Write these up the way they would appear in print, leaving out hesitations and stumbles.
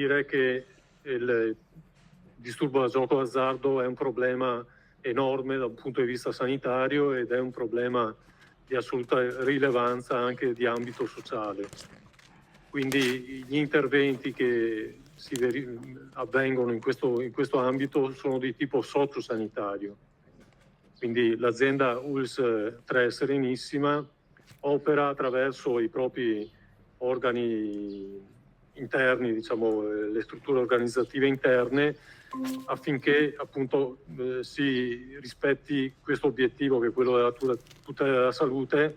dire che il disturbo da gioco d'azzardo è un problema enorme dal punto di vista sanitario ed è un problema di assoluta rilevanza anche di ambito sociale. Quindi gli interventi che avvengono in questo ambito sono di tipo sociosanitario. Quindi l'azienda ULSS 3 Serenissima opera attraverso i propri organi interni, diciamo, le strutture organizzative interne, affinché appunto si rispetti questo obiettivo che è quello della tutela della salute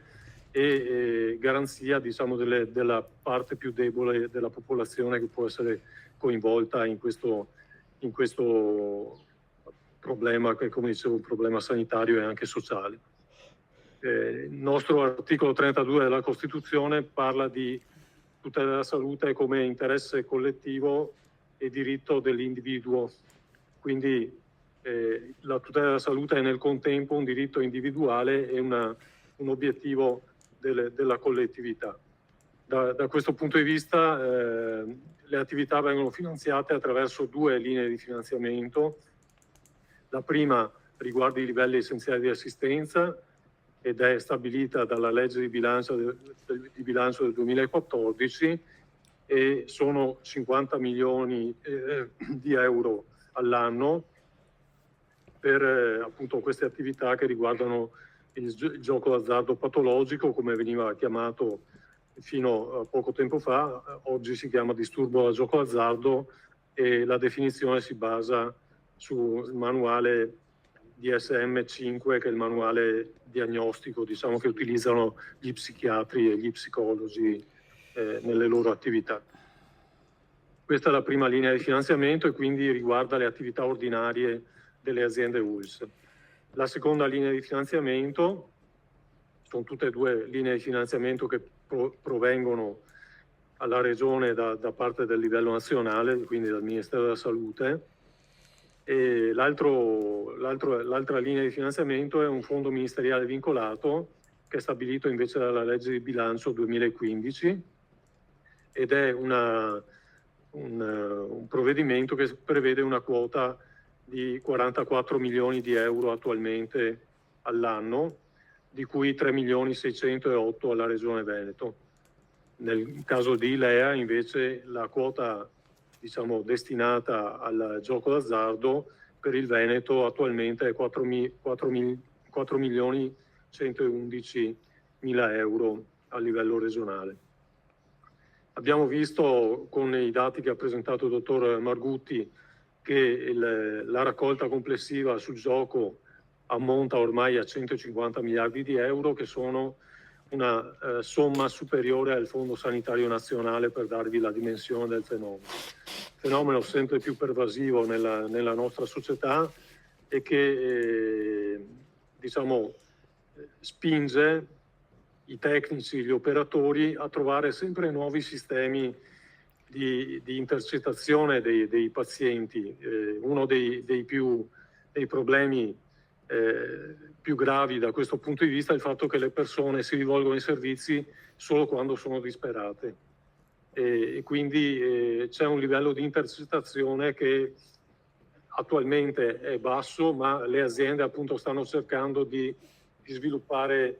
e garanzia, diciamo, della parte più debole della popolazione che può essere coinvolta in questo problema che, come dicevo, è un problema sanitario e anche sociale. Il nostro articolo 32 della Costituzione parla di tutela della salute come interesse collettivo e diritto dell'individuo. Quindi la tutela della salute è nel contempo un diritto individuale e un obiettivo della collettività. Da questo punto di vista le attività vengono finanziate attraverso 2 linee di finanziamento. La prima riguarda i livelli essenziali di assistenza ed è stabilita dalla legge di bilancio del 2014 e sono 50 milioni di euro all'anno per appunto queste attività che riguardano il gioco d'azzardo patologico, come veniva chiamato fino a poco tempo fa. Oggi si chiama disturbo da gioco d'azzardo e la definizione si basa sul manuale DSM-5, che è il manuale diagnostico, diciamo, che utilizzano gli psichiatri e gli psicologi nelle loro attività. Questa è la prima linea di finanziamento e quindi riguarda le attività ordinarie delle aziende ULSS. La seconda linea di finanziamento, sono tutte e 2 linee di finanziamento che provengono alla Regione da parte del livello nazionale, quindi dal Ministero della Salute, e l'altra linea di finanziamento è un fondo ministeriale vincolato che è stabilito invece dalla legge di bilancio 2015 ed è un provvedimento che prevede una quota di 44 milioni di euro attualmente all'anno, di cui 3 milioni 608 alla Regione Veneto. Nel caso di Ilea invece la quota, diciamo, destinata al gioco d'azzardo per il Veneto attualmente è 4 milioni 111 mila euro a livello regionale. Abbiamo visto con i dati che ha presentato il dottor Margutti che la raccolta complessiva sul gioco ammonta ormai a 150 miliardi di euro, che sono una somma superiore al Fondo Sanitario Nazionale, per darvi la dimensione del fenomeno. Fenomeno sempre più pervasivo nella nostra società e che diciamo, spinge i tecnici, gli operatori a trovare sempre nuovi sistemi di intercettazione dei pazienti. Uno dei problemi più gravi da questo punto di vista è il fatto che le persone si rivolgono ai servizi solo quando sono disperate e quindi c'è un livello di intercettazione che attualmente è basso, ma le aziende appunto stanno cercando di sviluppare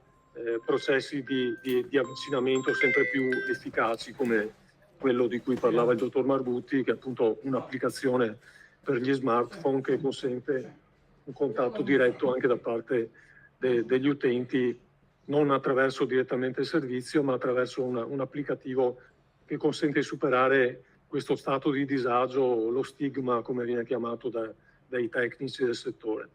processi di avvicinamento sempre più efficaci, come quello di cui parlava il dottor Margutti, che è appunto un'applicazione per gli smartphone che consente un contatto diretto anche da parte degli utenti, non attraverso direttamente il servizio, ma attraverso un applicativo che consente di superare questo stato di disagio, lo stigma, come viene chiamato dai tecnici del settore.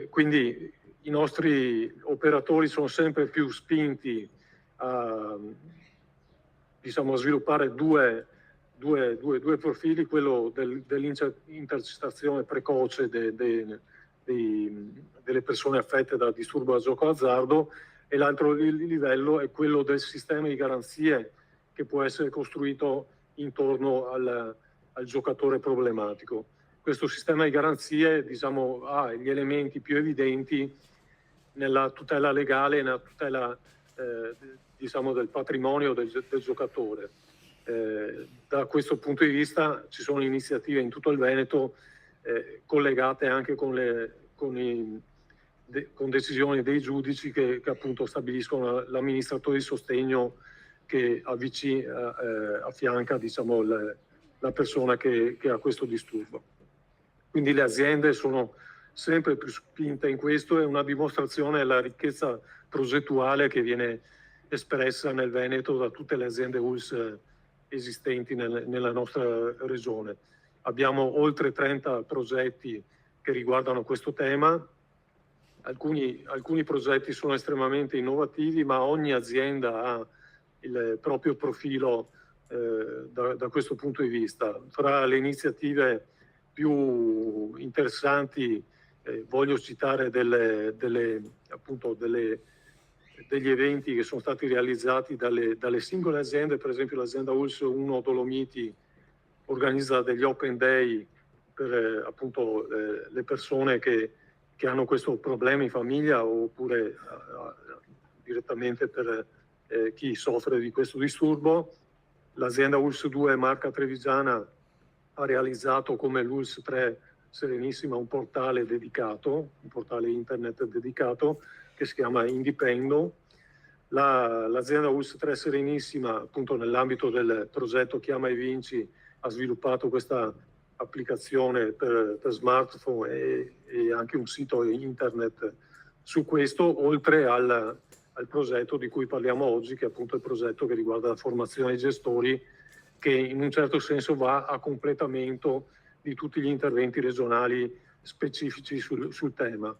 Quindi i nostri operatori sono sempre più spinti a sviluppare due profili, quello dell'intercettazione precoce delle persone affette da disturbo da gioco d'azzardo, e l'altro livello è quello del sistema di garanzie che può essere costruito intorno al giocatore problematico. Questo sistema di garanzie, diciamo, ha gli elementi più evidenti nella tutela legale e nella tutela diciamo, del patrimonio del giocatore. Da questo punto di vista ci sono iniziative in tutto il Veneto collegate anche con decisioni dei giudici che appunto stabiliscono l'amministratore di sostegno che affianca diciamo, la persona che ha questo disturbo. Quindi le aziende sono sempre più spinte in questo, è una dimostrazione della ricchezza progettuale che viene espressa nel Veneto da tutte le aziende ULSS esistenti nella nostra regione. Abbiamo oltre 30 progetti che riguardano questo tema. Alcuni progetti sono estremamente innovativi, ma ogni azienda ha il proprio profilo da questo punto di vista. Fra le iniziative più interessanti voglio citare degli eventi che sono stati realizzati dalle singole aziende. Per esempio l'azienda ULSS 1 Dolomiti organizza degli open day per appunto le persone che hanno questo problema in famiglia, oppure direttamente per chi soffre di questo disturbo. L'azienda ULSS 2 Marca Trevigiana ha realizzato come l'ULSS 3 Serenissima un portale dedicato, un portale internet dedicato che si chiama Indipendo. L'azienda ULSS 3 Serenissima, appunto nell'ambito del progetto Chiama e Vinci, ha sviluppato questa applicazione per smartphone e anche un sito internet su questo, oltre al progetto di cui parliamo oggi, che è appunto il progetto che riguarda la formazione dei gestori, che in un certo senso va a completamento di tutti gli interventi regionali specifici sul tema.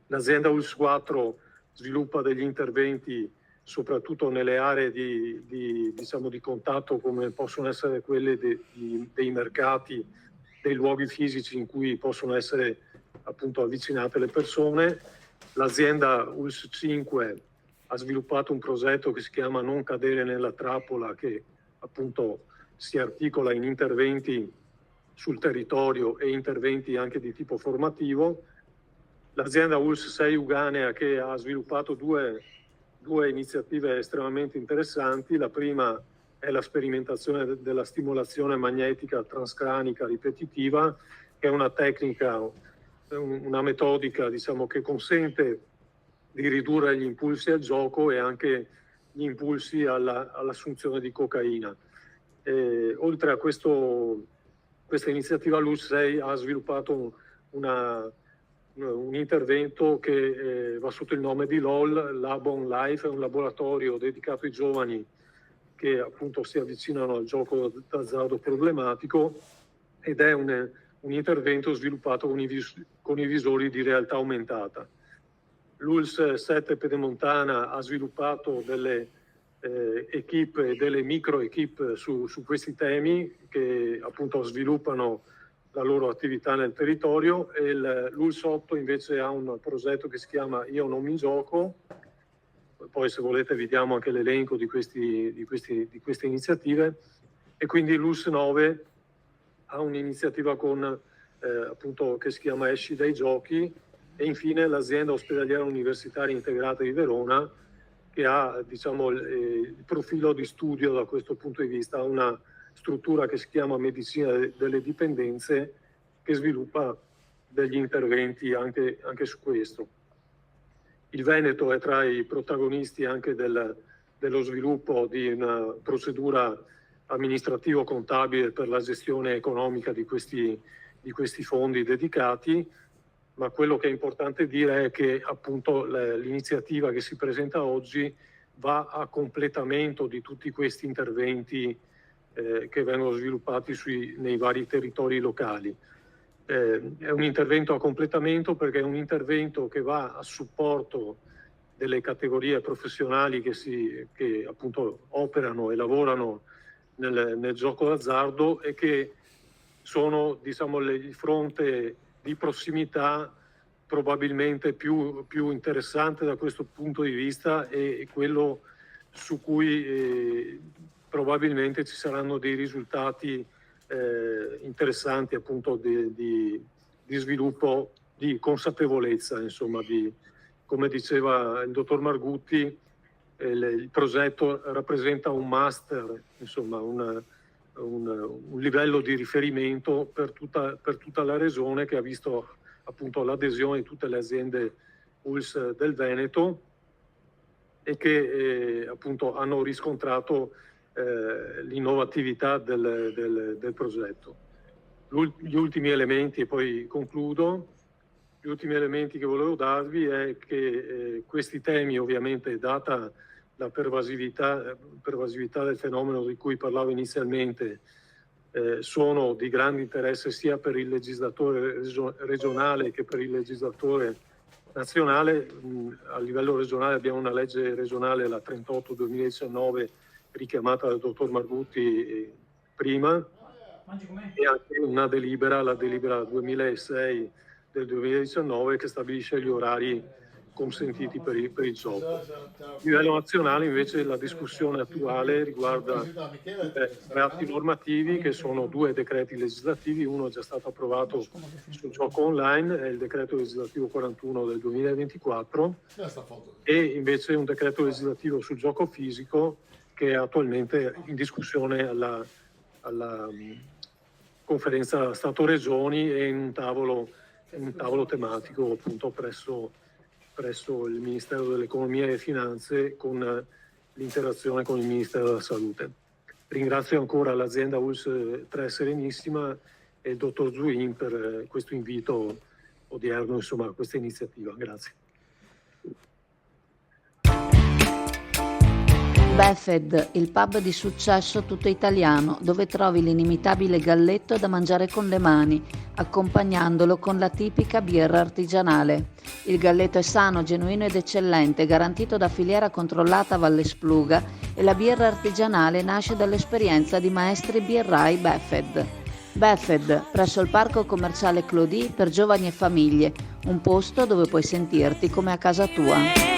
L'azienda ULSS 4 sviluppa degli interventi soprattutto nelle aree diciamo, di contatto, come possono essere quelle dei mercati, dei luoghi fisici in cui possono essere appunto avvicinate le persone. L'azienda ULSS 5 ha sviluppato un progetto che si chiama Non cadere nella trappola, che appunto si articola in interventi sul territorio e interventi anche di tipo formativo. L'azienda ULSS 6 Uganea, che ha sviluppato due iniziative estremamente interessanti. La prima è la sperimentazione della stimolazione magnetica transcranica ripetitiva, che è una tecnica, una metodica diciamo, che consente di ridurre gli impulsi al gioco e anche gli impulsi all'assunzione di cocaina. Oltre a questa iniziativa, l'ULSS 6 ha sviluppato un intervento che va sotto il nome di LOL, Lab on Life, è un laboratorio dedicato ai giovani che appunto si avvicinano al gioco d'azzardo problematico, ed è un intervento sviluppato con i visori di realtà aumentata. L'ULSS 7 Pedemontana ha sviluppato delle equip, delle micro equip su questi temi, che appunto sviluppano la loro attività nel territorio, e l'ULSS 8 invece ha un progetto che si chiama Io non mi gioco. Poi se volete vi diamo anche l'elenco di queste iniziative. E quindi l'ULSS 9 ha un'iniziativa appunto che si chiama Esci dai giochi. E infine l'azienda ospedaliera universitaria integrata di Verona, che ha diciamo, il profilo di studio da questo punto di vista, ha una struttura che si chiama Medicina delle Dipendenze, che sviluppa degli interventi anche su questo. Il Veneto è tra i protagonisti anche dello sviluppo di una procedura amministrativo-contabile per la gestione economica di questi fondi dedicati, ma quello che è importante dire è che appunto l'iniziativa che si presenta oggi va a completamento di tutti questi interventi che vengono sviluppati nei vari territori locali. È un intervento a completamento perché è un intervento che va a supporto delle categorie professionali che appunto operano e lavorano nel gioco d'azzardo, e che sono diciamo, il fronte di prossimità probabilmente più interessante da questo punto di vista, e quello su cui probabilmente ci saranno dei risultati interessanti appunto di sviluppo, di consapevolezza, insomma, come diceva il dottor Margutti, il progetto rappresenta un master, insomma un livello di riferimento per tutta la regione, che ha visto appunto l'adesione di tutte le aziende ULSS del Veneto e che appunto hanno riscontrato l'innovatività del progetto. Gli ultimi elementi, e poi concludo, gli ultimi elementi che volevo darvi è che questi temi, ovviamente, data la pervasività del fenomeno di cui parlavo inizialmente, sono di grande interesse sia per il legislatore regionale che per il legislatore nazionale. A livello regionale abbiamo una legge regionale, la 38/2019, richiamata dal dottor Margutti prima, e anche una delibera, la delibera 2006 del 2019, che stabilisce gli orari consentiti per il gioco. A livello nazionale invece la discussione attuale riguarda atti normativi, che sono 2 decreti legislativi. Uno è già stato approvato sul gioco online, è il decreto legislativo 41 del 2024, e invece un decreto legislativo sul gioco fisico che è attualmente in discussione alla conferenza Stato-Regioni e in un tavolo tematico appunto presso il Ministero dell'Economia e delle Finanze, con l'interazione con il Ministero della Salute. Ringrazio ancora l'azienda ULSS 3 Serenissima e il dottor Zuin per questo invito odierno, insomma, a questa iniziativa. Grazie. Befed, il pub di successo tutto italiano, dove trovi l'inimitabile galletto da mangiare con le mani, accompagnandolo con la tipica birra artigianale. Il galletto è sano, genuino ed eccellente, garantito da filiera controllata Valle Spluga, e la birra artigianale nasce dall'esperienza di maestri birrai Befed. Befed, presso il parco commerciale Clodì per giovani e famiglie, un posto dove puoi sentirti come a casa tua.